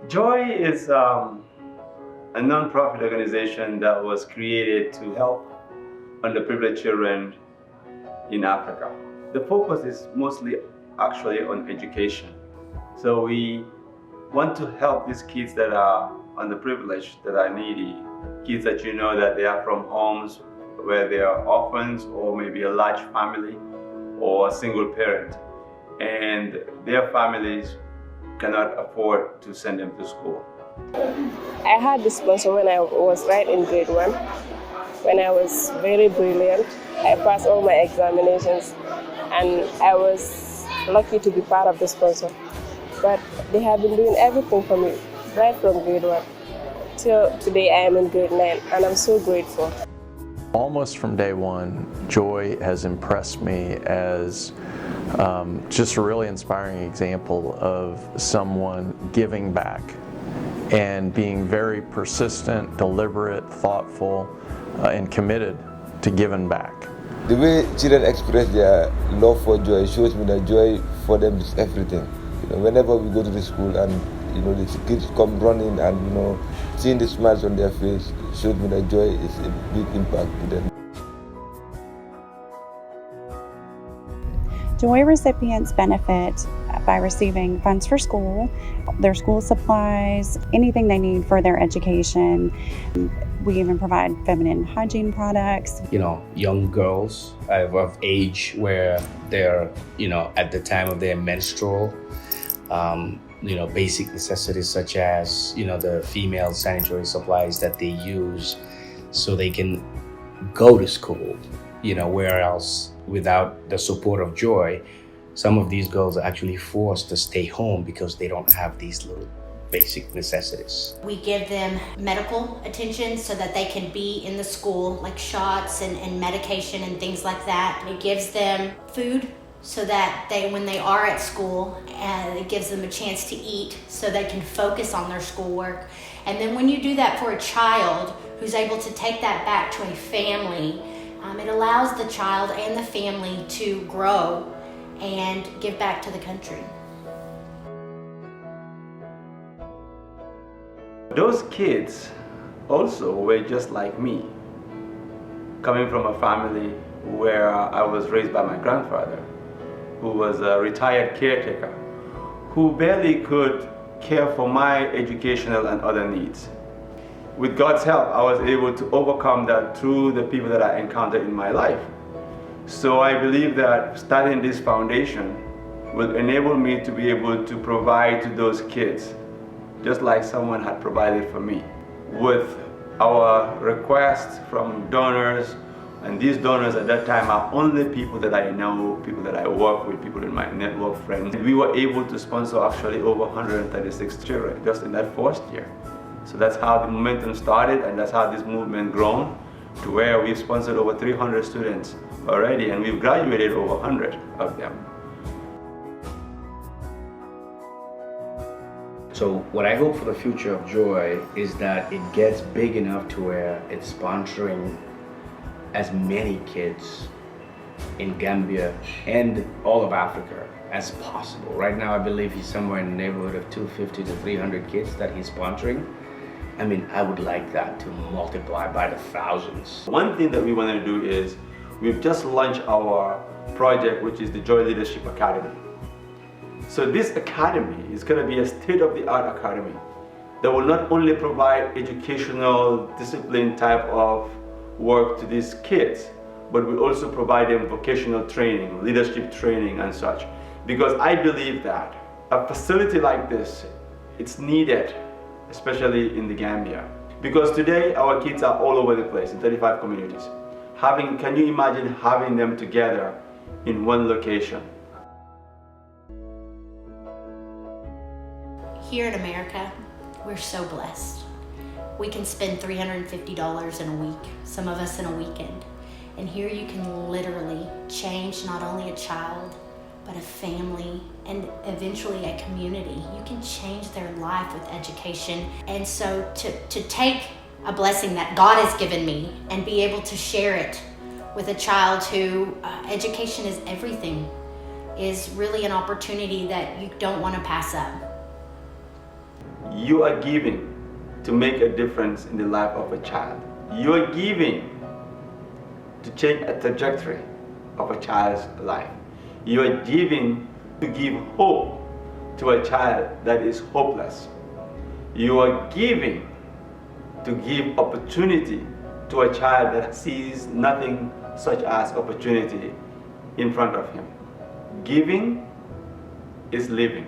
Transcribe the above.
JOYE is a non-profit organization that was created to help underprivileged children in Africa. The focus is mostly actually on education. So we want to help these kids that are underprivileged, that are needy, kids that you know that they are from homes where they are orphans or maybe a large family or a single parent, and their families cannot afford to send them to school. I had this sponsor when I was right in grade 1. When I was very brilliant, I passed all my examinations and I was lucky to be part of the sponsor. But they have been doing everything for me right from grade 1 till today. I am in grade 9 and I'm so grateful. Almost from day one, JOYE has impressed me as just a really inspiring example of someone giving back and being very persistent, deliberate, thoughtful, and committed to giving back. The way children express their love for JOYE shows me that JOYE for them is everything. Whenever we go to the school and the kids come running and seeing the smiles on their face shows me that JOYE is a big impact to them. JOYE recipients benefit by receiving funds for school, their school supplies, anything they need for their education. We even provide feminine hygiene products. Young girls of age where they're, at the time of their menstrual, basic necessities such as, the female sanitary supplies that they use so they can go to school, where else without the support of JOYE, some of these girls are actually forced to stay home because they don't have these little basic necessities. We give them medical attention so that they can be in the school, like shots and medication and things like that. It gives them food so that when they are at school, it gives them a chance to eat so they can focus on their schoolwork. And then when you do that for a child who's able to take that back to a family, it allows the child and the family to grow and give back to the country. Those kids also were just like me, coming from a family where I was raised by my grandfather, who was a retired caretaker, who barely could care for my educational and other needs. With God's help, I was able to overcome that through the people that I encountered in my life. So I believe that starting this foundation will enable me to be able to provide to those kids, just like someone had provided for me. With our requests from donors, and these donors at that time are only people that I know, people that I work with, people in my network, friends. We were able to sponsor actually over 136 children just in that first year. So that's how the momentum started, and that's how this movement grown to where we've sponsored over 300 students already, and we've graduated over 100 of them. So what I hope for the future of JOYE is that it gets big enough to where it's sponsoring as many kids in Gambia and all of Africa as possible. Right now, I believe he's somewhere in the neighborhood of 250 to 300 kids that he's sponsoring. I would like that to multiply by the thousands. One thing that we want to do is we've just launched our project, which is the JOYE Leadership Academy. So this academy is going to be a state-of-the-art academy that will not only provide educational discipline type of work to these kids, but will also provide them vocational training, leadership training and such. Because I believe that a facility like this, it's needed, especially in the Gambia. Because today our kids are all over the place in 35 communities. Can you imagine having them together in one location? Here in America, we're so blessed. We can spend $350 in a week, some of us in a weekend. And here you can literally change not only a child, but a family and eventually a community. You can change their life with education. And so to take a blessing that God has given me and be able to share it with a child who education is everything is really an opportunity that you don't want to pass up. You are giving to make a difference in the life of a child. You are giving to change a trajectory of a child's life. You are giving to give hope to a child that is hopeless. You are giving to give opportunity to a child that sees nothing such as opportunity in front of him. Giving is living.